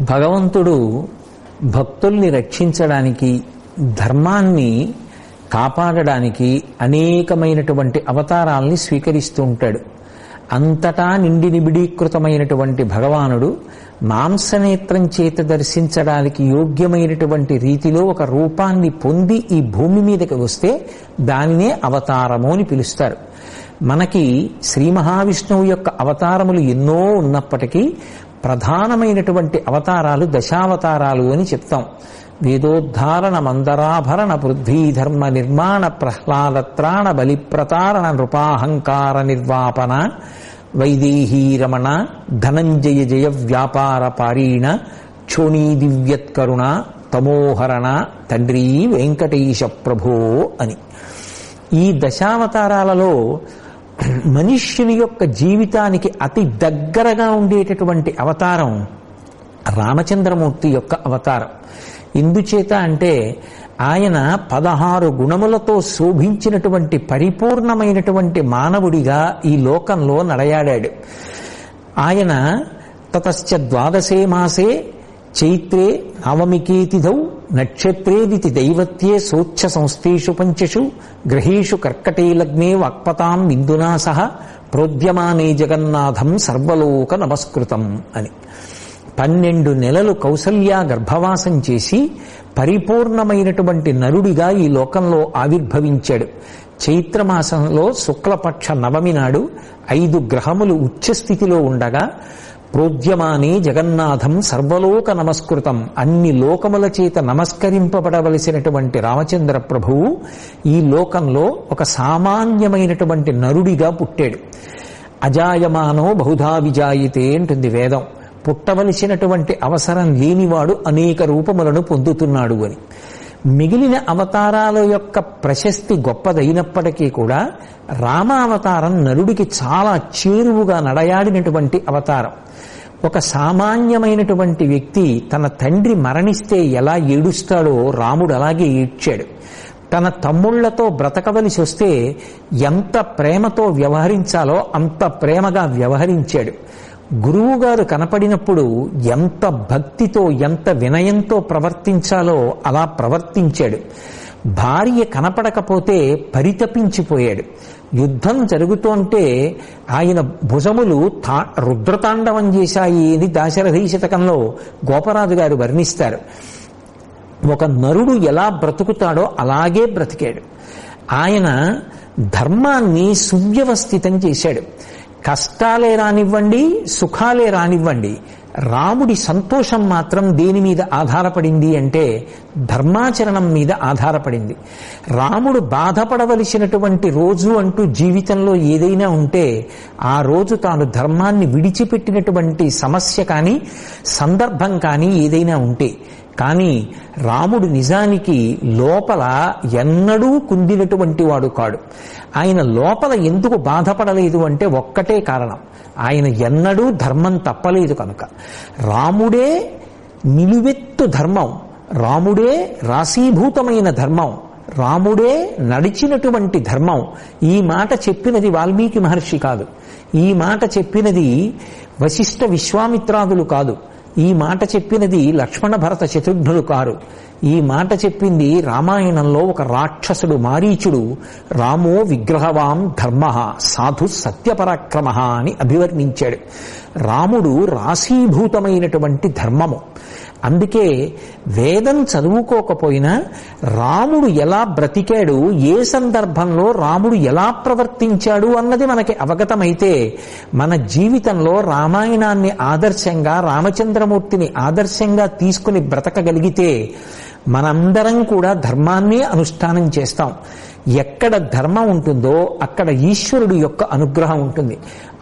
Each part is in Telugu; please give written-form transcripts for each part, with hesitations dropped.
భగవంతుడు భక్తుల్ని రక్షించడానికి, ధర్మాన్ని కాపాడడానికి అనేకమైనటువంటి అవతారాల్ని స్వీకరిస్తూ ఉంటాడు. అంతటా నిండి నిబిడీకృతమైనటువంటి భగవానుడు మాంసనేత్రం చేత దర్శించడానికి యోగ్యమైనటువంటి రీతిలో ఒక రూపాన్ని పొంది ఈ భూమి మీదకి వస్తే దానినే అవతారము అని పిలుస్తారు. మనకి శ్రీ మహావిష్ణువు యొక్క అవతారములు ఎన్నో ఉన్నప్పటికీ ప్రధానమైనటువంటి అవతారాలు దశావతారాలు అని చెప్తాం. వేదోద్ధారణ మందరాభరణ పృథ్వీధర్మ నిర్మాణ ప్రహ్లాదత్రాణ బలిప్రతారణ నృపాహంకార నిర్వాపన వైదేహీరమణ ధనంజయ జయ వ్యాపార పారీణ క్షోణీ దివ్యత్కరుణ తమోహరణ తండ్రి వెంకటేశ ప్రభో అని. ఈ దశావతారాలలో మనుష్యుని యొక్క జీవితానికి అతి దగ్గరగా ఉండేటటువంటి అవతారం రామచంద్రమూర్తి యొక్క అవతారం. ఎందుచేత అంటే ఆయన 16 గుణములతో శోభించినటువంటి పరిపూర్ణమైనటువంటి మానవుడిగా ఈ లోకంలో నడయాడాడు. ఆయన తతశ్చ ద్వాదశే మాసే చైత్రే నవమికేతిథౌ నక్షత్రేదితి దైవత్యే సోచ్ఛ సంస్థేషు పంచషు గ్రహేషు కర్కటే లగ్నే వాక్పతాం విందునా సహ ప్రోద్యమానే జగన్నాథం సర్వలోక నమస్కృతం అని. 12 నెలలు కౌసల్య గర్భవాసం చేసి పరిపూర్ణమైనటువంటి నరుడిగా ఈ లోకంలో ఆవిర్భవించాడు. చైత్రమాసంలో శుక్లపక్ష నవమి నాడు 5 గ్రహములు ఉచ్చస్థితిలో ఉండగా ప్రోద్యమానే జగన్నాథం సర్వలోక నమస్కృతం, అన్ని లోకముల చేత నమస్కరింపబడవలసినటువంటి రామచంద్ర ప్రభువు ఈ లోకంలో ఒక సామాన్యమైనటువంటి నరుడిగా పుట్టాడు. అజాయమానో బహుధా విజాయితే అంటుంది వేదం. పుట్టవలసినటువంటి అవసరం లేనివాడు అనేక రూపములను పొందుతున్నాడు అని. మిగిలిన అవతారాల యొక్క ప్రశస్తి గొప్పదైనప్పటికీ కూడా రామావతారం నరుడికి చాలా చేరువుగా నడయాడినటువంటి అవతారం. ఒక సామాన్యమైనటువంటి వ్యక్తి తన తండ్రి మరణిస్తే ఎలా ఏడుస్తాడో రాముడు అలాగే ఏడ్చాడు. తన తమ్ముళ్లతో బ్రతకవలసి వస్తే ఎంత ప్రేమతో వ్యవహరించాలో అంత ప్రేమగా వ్యవహరించాడు. గురువుగారు కనపడినప్పుడు ఎంత భక్తితో ఎంత వినయంతో ప్రవర్తించాలో అలా ప్రవర్తించాడు. భార్య కనపడకపోతే పరితపించిపోయాడు. యుద్ధం జరుగుతుంటే ఆయన భుజములు రుద్రతాండవం చేశాయి అని దాశరథి శతకంలో గోపరాజు గారు వర్ణిస్తారు. ఒక నరుడు ఎలా బ్రతుకుతాడో అలాగే బ్రతికాడు. ఆయన ధర్మాన్ని సువ్యవస్థితం చేశాడు. కష్టాలే రానివ్వండి, సుఖాలే రానివ్వండి, రాముడి సంతోషం మాత్రం దేని మీద ఆధారపడింది అంటే ధర్మాచరణం మీద ఆధారపడింది. రాముడు బాధపడవలసినటువంటి రోజు అంటూ జీవితంలో ఏదైనా ఉంటే ఆ రోజు తాను ధర్మాన్ని విడిచిపెట్టినటువంటి సమస్య కానీ సందర్భం కానీ ఏదైనా ఉంటే. కానీ రాముడు నిజానికి లోపల ఎన్నడూ కుందినటువంటి వాడు కాడు. ఆయన లోపల ఎందుకు బాధపడలేదు అంటే ఒక్కటే కారణం, ఆయన ఎన్నడూ ధర్మం తప్పలేదు కనుక. రాముడే నిలువెత్తు ధర్మం, రాముడే రాశీభూతమైన ధర్మం, రాముడే నడిచినటువంటి ధర్మం. ఈ మాట చెప్పినది వాల్మీకి మహర్షి కాదు, ఈ మాట చెప్పినది వశిష్ఠ విశ్వామిత్రాదులు కాదు, ఈ మాట చెప్పినది లక్ష్మణ భరత శత్రుఘ్నులు కారు. ఈ మాట చెప్పింది రామాయణంలో ఒక రాక్షసుడు మారీచుడు రామో విగ్రహవాం ధర్మ సాధు సత్యపరాక్రమ అని అభివర్ణించాడు. రాముడు రాశీభూతమైనటువంటి ధర్మము. అందుకే వేదం చదువుకోకపోయినా రాముడు ఎలా బ్రతికాడు, ఏ సందర్భంలో రాముడు ఎలా ప్రవర్తించాడు అన్నది మనకి అవగతమైతే మన జీవితంలో రామాయణాన్ని ఆదర్శంగా, రామచంద్రమూర్తిని ఆదర్శంగా తీసుకుని బ్రతకగలిగితే మనందరం కూడా ధర్మాన్ని అనుష్ఠానం చేస్తాం. ఎక్కడ ధర్మం ఉంటుందో అక్కడ ఈశ్వరుడు యొక్క అనుగ్రహం ఉంటుంది.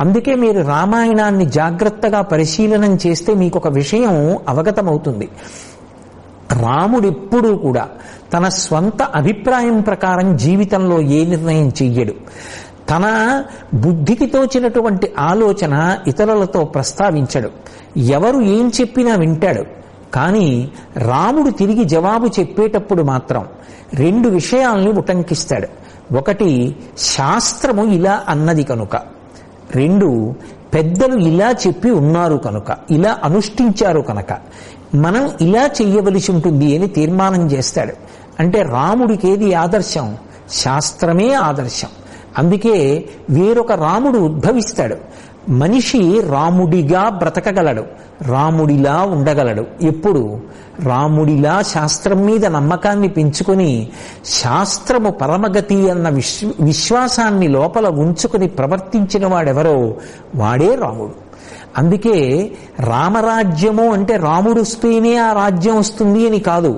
అందుకే మీరు రామాయణాన్ని జాగ్రత్తగా పరిశీలనం చేస్తే మీకు ఒక విషయం అవగతమవుతుంది. రాముడెప్పుడూ కూడా తన స్వంత అభిప్రాయం ప్రకారం జీవితంలో ఏ నిర్ణయం చెయ్యడు. తన బుద్ధికి తోచినటువంటి ఆలోచన ఇతరులతో ప్రస్తావించడు. ఎవరు ఏం చెప్పినా వింటాడు. కానీ రాముడు తిరిగి జవాబు చెప్పేటప్పుడు మాత్రం 2 విషయాల్ని ఉటంకిస్తాడు. ఒకటి, శాస్త్రము ఇలా అన్నది కనుక. 2, పెద్దలు ఇలా చెప్పి ఉన్నారు కనుక, ఇలా అనుష్ఠించారు కనుక మనం ఇలా చెయ్యవలసి ఉంటుంది అని తీర్మానం చేస్తాడు. అంటే రాముడికి ఏది ఆదర్శం? శాస్త్రమే ఆదర్శం. అందుకే వేరొక రాముడు ఉద్భవిస్తాడు. మనిషి రాముడిగా బ్రతకగలడు, రాముడిలా ఉండగలడు. ఎప్పుడు? రాముడిలా శాస్త్రం మీద నమ్మకాన్ని పెంచుకొని శాస్త్రము పరమగతి అన్న విశ్వాసాన్ని లోపల ఉంచుకొని ప్రవర్తించిన వాడెవరో వాడే రాముడు. అందుకే రామరాజ్యము అంటే రాముడు వస్తేనే ఆ రాజ్యం వస్తుంది అని కాదు.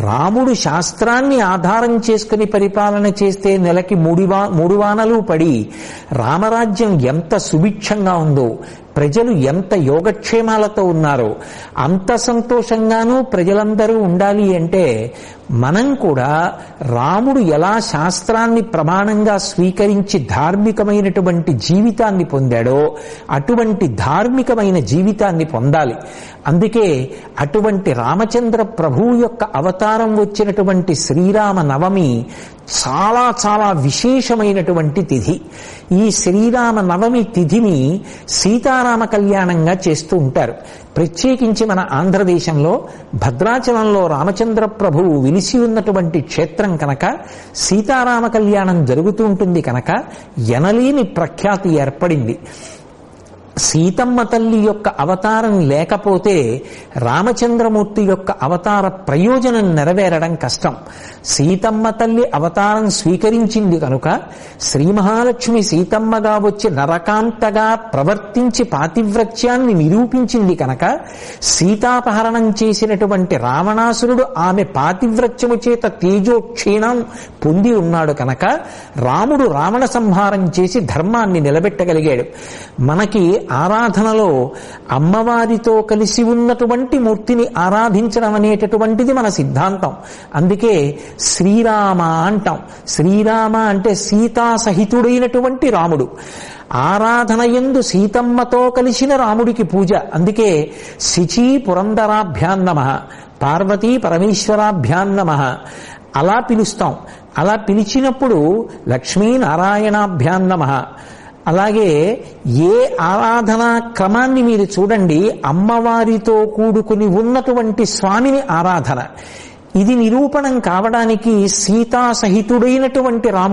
రాముడు శాస్త్రాన్ని ఆధారం చేసుకుని పరిపాలన చేస్తే నెలకి 3 వానలు పడి రామరాజ్యం ఎంత సుభిక్షంగా ఉందో, ప్రజలు ఎంత యోగక్షేమాలతో ఉన్నారో అంత సంతోషంగానూ ప్రజలందరూ ఉండాలి అంటే మనం కూడా రాముడు ఎలా శాస్త్రాన్ని ప్రమాణంగా స్వీకరించి ధార్మికమైనటువంటి జీవితాన్ని పొందాడో అటువంటి ధార్మికమైన జీవితాన్ని పొందాలి. అందుకే అటువంటి రామచంద్ర ప్రభువు యొక్క అవతారం వచ్చినటువంటి శ్రీరామ నవమి చాలా చాలా విశేషమైనటువంటి తిథి. ఈ శ్రీరామ నవమి తిథిని సీతారామ కళ్యాణంగా చేస్తూ ఉంటారు. ప్రత్యేకించి మన ఆంధ్రదేశంలో భద్రాచలంలో రామచంద్ర ప్రభువు విలిసి ఉన్నటువంటి క్షేత్రం కనుక సీతారామ కళ్యాణం జరుగుతూ ఉంటుంది కనుక ఎనలేని ప్రఖ్యాతి ఏర్పడింది. సీతమ్మ తల్లి యొక్క అవతారం లేకపోతే రామచంద్రమూర్తి యొక్క అవతార ప్రయోజనం నెరవేరడం కష్టం. సీతమ్మ తల్లి అవతారం స్వీకరించింది కనుక శ్రీ మహాలక్ష్మి సీతమ్మగా వచ్చి నరకాంతగా ప్రవర్తించి పాతివ్రత్యాన్ని నిరూపించింది కనుక సీతాపహరణం చేసినటువంటి రావణాసురుడు ఆమె పాతివ్రత్యము చేత తేజోక్షీణం పొంది ఉన్నాడు కనుక రాముడు రావణ సంహారం చేసి ధర్మాన్ని నిలబెట్టగలిగాడు. మనకి ఆరాధనలో అమ్మవారితో కలిసి ఉన్నటువంటి మూర్తిని ఆరాధించడం అనేటటువంటిది మన సిద్ధాంతం. అందుకే శ్రీరామ అంటాం. శ్రీరామ అంటే సీతా సహితుడైనటువంటి రాముడు. ఆరాధన యందు సీతమ్మతో కలిసిన రాముడికి పూజ. అందుకే శిచీ పురంధరాభ్యాం నమః, పార్వతీ పరమేశ్వరాభ్యాం నమః అలా పిలుస్తాం. అలా పిలిచినప్పుడు లక్ష్మీనారాయణాభ్యాం నమః. అలాగే ఏ ఆరాధనా క్రమాన్ని మీరు చూడండి, అమ్మవారితో కూడుకుని ఉన్నటువంటి స్వామిని ఆరాధన. ఇది నిరూపణం కావడానికి సీతా సహితుడైనటువంటి రాముడు